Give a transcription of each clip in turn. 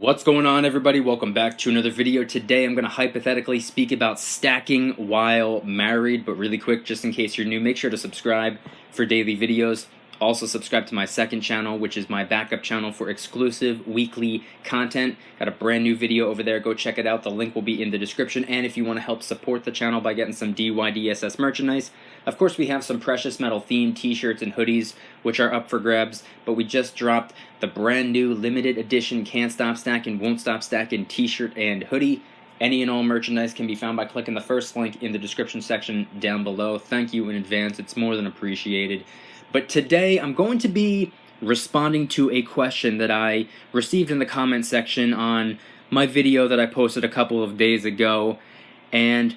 What's going on, everybody? Welcome back to another video. Today I'm going to hypothetically speak about stacking while married, but really quick, just in case you're new, make sure to subscribe for daily videos. Also subscribe to my second channel, which is my backup channel for exclusive weekly content. Got a brand new video over there. Go check it out. The link will be in the description. And if you want to help support the channel by getting some DYDSS merchandise, of course we have some precious metal themed t-shirts and hoodies, which are up for grabs. But we just dropped the brand new limited edition Can't Stop Stacking, Won't Stop Stacking t-shirt and hoodie. Any and all merchandise can be found by clicking the first link in the description section down below. Thank you in advance. It's more than appreciated. But today I'm going to be responding to a question that I received in the comment section on my video that I posted a couple of days ago. And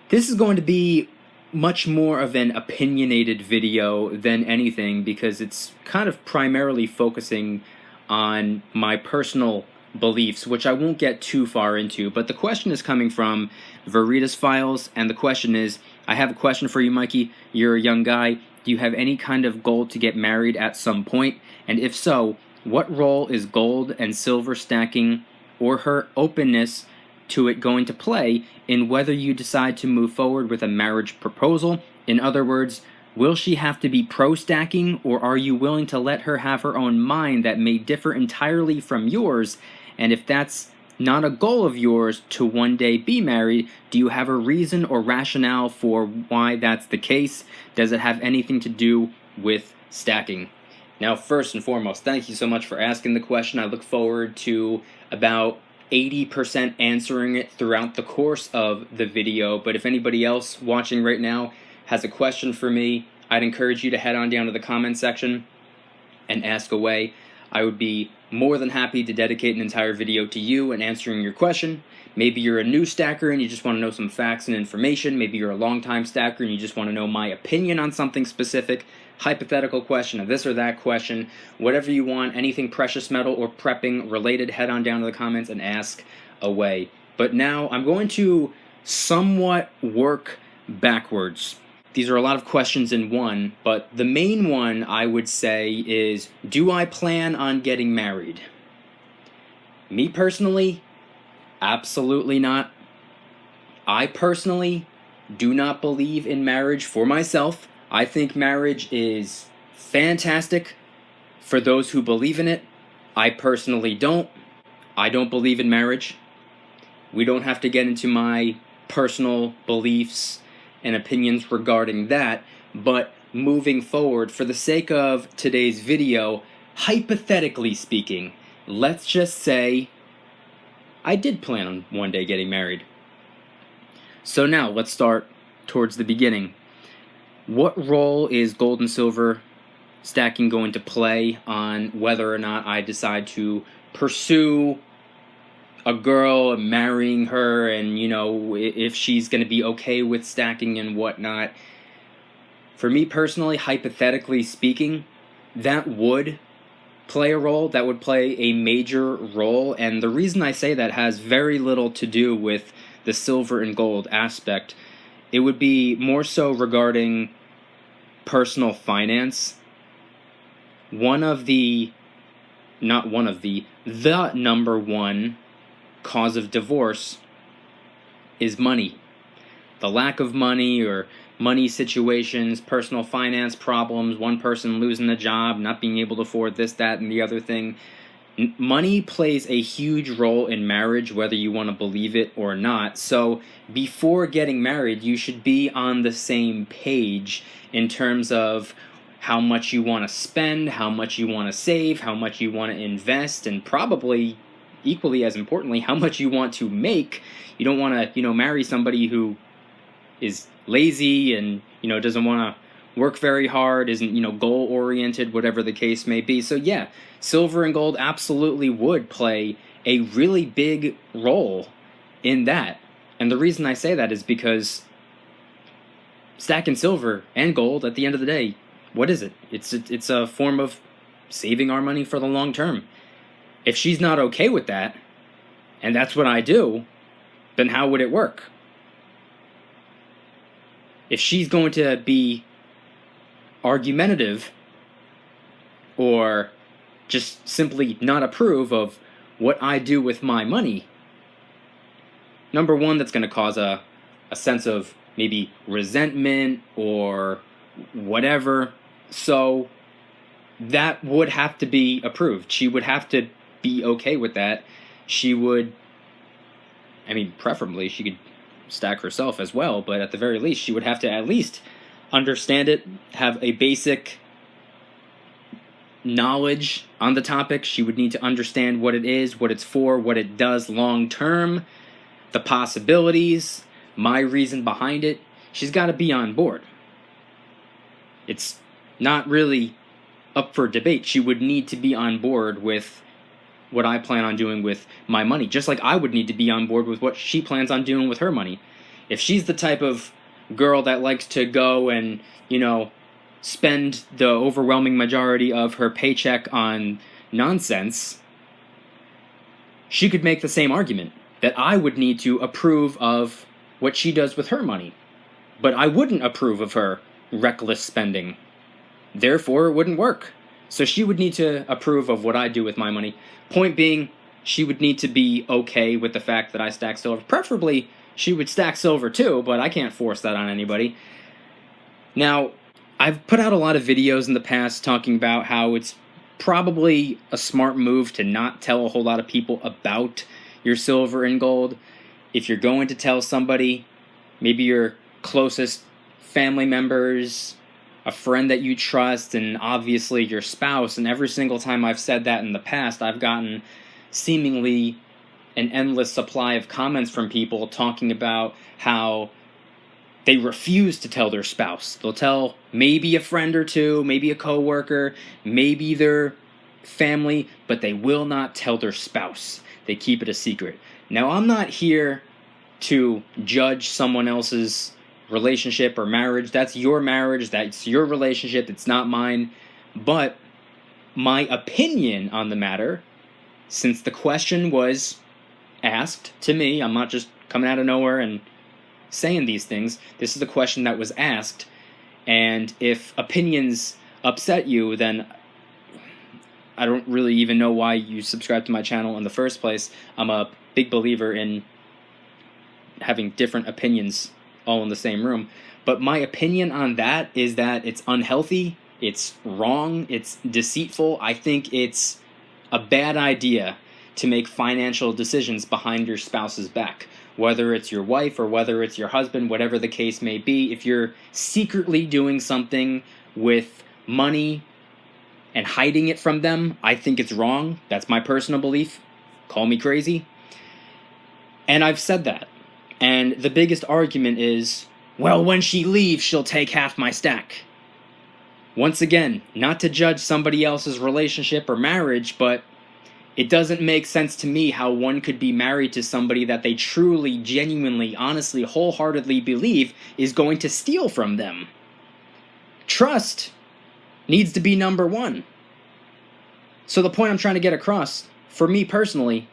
this is going to be much more of an opinionated video than anything, because it's kind of primarily focusing on my personal beliefs, which I won't get too far into. But the question is coming from Veritas Files, and the question is, I have a question for you, Mikey. You're a young guy. Do you have any kind of goal to get married at some point? And if so, what role is gold and silver stacking, or her openness to it, going to play in whether you decide to move forward with a marriage proposal? In other words, will she have to be pro-stacking, or are you willing to let her have her own mind that may differ entirely from yours? And if that's not a goal of yours to one day be married, do you have a reason or rationale for why that's the case? Does it have anything to do with stacking? Now, first and foremost, thank you so much for asking the question. I look forward to about 80% answering it throughout the course of the video. But if anybody else watching right now has a question for me, I'd encourage you to head on down to the comment section and ask away. I would be more than happy to dedicate an entire video to you and answering your question. Maybe you're a new stacker and you just want to know some facts and information. Maybe you're a long-time stacker and you just want to know my opinion on something specific, hypothetical question, of this or that question, whatever you want, anything precious metal or prepping related, head on down to the comments and ask away. But now I'm going to somewhat work backwards. These are a lot of questions in one, but the main one I would say is, do I plan on getting married? Me personally, absolutely not. I personally do not believe in marriage for myself. I think marriage is fantastic for those who believe in it. I personally don't. I don't believe in marriage. We don't have to get into my personal beliefs and opinions regarding that, but moving forward, for the sake of today's video, hypothetically speaking, let's just say I did plan on one day getting married. So now let's start towards the beginning. What role is gold and silver stacking going to play on whether or not I decide to pursue a girl and marrying her, and, you know, if she's going to be okay with stacking and whatnot? For me personally, hypothetically speaking, that would play a role. That would play a major role. And the reason I say that has very little to do with the silver and gold aspect. It would be more so regarding personal finance. The number one cause of divorce is money. The lack of money, or money situations, personal finance problems, one person losing a job, not being able to afford this, that, and the other thing. Money plays a huge role in marriage, whether you want to believe it or not. So before getting married, you should be on the same page in terms of how much you want to spend, how much you want to save, how much you want to invest, and probably equally as importantly, how much you want to make. You don't want to, marry somebody who is lazy and, doesn't want to work very hard, isn't, goal-oriented, whatever the case may be. So yeah, silver and gold absolutely would play a really big role in that. And the reason I say that is because stacking silver and gold, at the end of the day, what is it? It's a form of saving our money for the long term. If she's not okay with that, and that's what I do, then how would it work? If she's going to be argumentative or just simply not approve of what I do with my money, number one, that's going to cause a sense of maybe resentment or whatever. So that would have to be approved. She would have to be okay with that. She would, I mean, preferably she could stack herself as well, but at the very least, she would have to at least understand it, have a basic knowledge on the topic. She would need to understand what it is, what it's for, what it does long term, the possibilities, my reason behind it. She's got to be on board. It's not really up for debate. She would need to be on board with what I plan on doing with my money, just like I would need to be on board with what she plans on doing with her money. If she's the type of girl that likes to go and, spend the overwhelming majority of her paycheck on nonsense, she could make the same argument that I would need to approve of what she does with her money. But I wouldn't approve of her reckless spending. Therefore, it wouldn't work. So she would need to approve of what I do with my money. Point being, she would need to be okay with the fact that I stack silver. Preferably, she would stack silver too, but I can't force that on anybody. Now, I've put out a lot of videos in the past talking about how it's probably a smart move to not tell a whole lot of people about your silver and gold. If you're going to tell somebody, maybe your closest family members, a friend that you trust, and obviously your spouse, and every single time I've said that in the past, I've gotten seemingly an endless supply of comments from people talking about how they refuse to tell their spouse. They'll tell maybe a friend or two, maybe a coworker, maybe their family, but they will not tell their spouse. They keep it a secret. Now, I'm not here to judge someone else's relationship or marriage. That's your marriage, that's your relationship, it's not mine. But my opinion on the matter, since the question was asked to me, I'm not just coming out of nowhere and saying these things. This is the question that was asked, and if opinions upset you, then I don't really even know why you subscribe to my channel in the first place. I'm a big believer in having different opinions all in the same room. But my opinion on that is that it's unhealthy, it's wrong, it's deceitful. I think it's a bad idea to make financial decisions behind your spouse's back. Whether it's your wife or whether it's your husband, whatever the case may be, if you're secretly doing something with money and hiding it from them, I think it's wrong. That's my personal belief. Call me crazy. And I've said that. And the biggest argument is, well, when she leaves, she'll take half my stack. Once again, not to judge somebody else's relationship or marriage, but it doesn't make sense to me how one could be married to somebody that they truly, genuinely, honestly, wholeheartedly believe is going to steal from them. Trust needs to be number one. So the point I'm trying to get across, for me personally,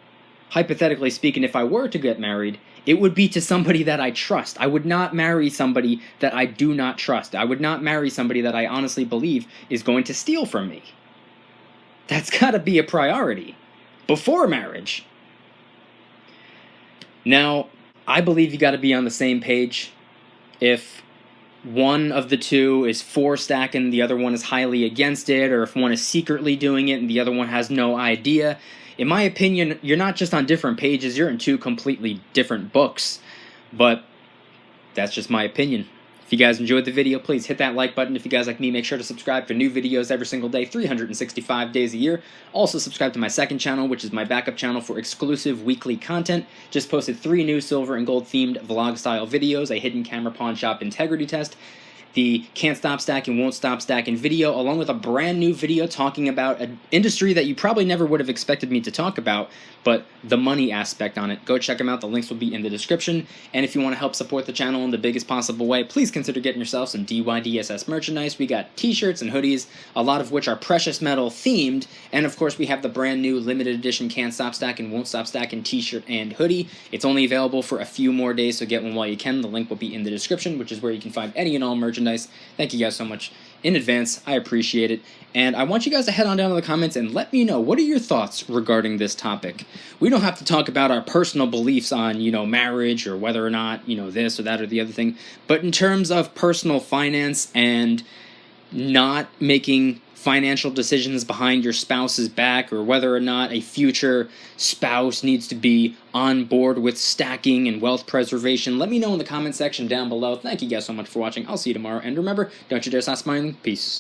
hypothetically speaking, if I were to get married, it would be to somebody that I trust. I would not marry somebody that I do not trust. I would not marry somebody that I honestly believe is going to steal from me. That's got to be a priority before marriage. Now, I believe you got to be on the same page. If one of the two is for stacking, the other one is highly against it, or if one is secretly doing it and the other one has no idea, in my opinion, you're not just on different pages, you're in two completely different books. But that's just my opinion. If you guys enjoyed the video, please hit that like button. If you guys like me, make sure to subscribe for new videos every single day, 365 days a year. Also subscribe to my second channel, which is my backup channel for exclusive weekly content. Just posted 3 new silver and gold themed vlog style videos, a hidden camera pawn shop integrity test, the Can't Stop Stacking, Won't Stop Stacking video, along with a brand new video talking about an industry that you probably never would have expected me to talk about, but the money aspect on it. Go check them out. The links will be in the description. And if you want to help support the channel in the biggest possible way, please consider getting yourself some DYDSS merchandise. We got t-shirts and hoodies, a lot of which are precious metal themed. And of course, we have the brand new limited edition Can't Stop Stacking, Won't Stop Stacking t-shirt and hoodie. It's only available for a few more days, so get one while you can. The link will be in the description, which is where you can find any and all merchandise merchandise. Thank you guys so much in advance. I appreciate it. And I want you guys to head on down to the comments and let me know, what are your thoughts regarding this topic? We don't have to talk about our personal beliefs on, marriage or whether or not, this or that or the other thing. But in terms of personal finance and not making financial decisions behind your spouse's back, or whether or not a future spouse needs to be on board with stacking and wealth preservation, let me know in the comment section down below. Thank you guys so much for watching. I'll see you tomorrow. And remember, don't you dare stop smiling. Peace.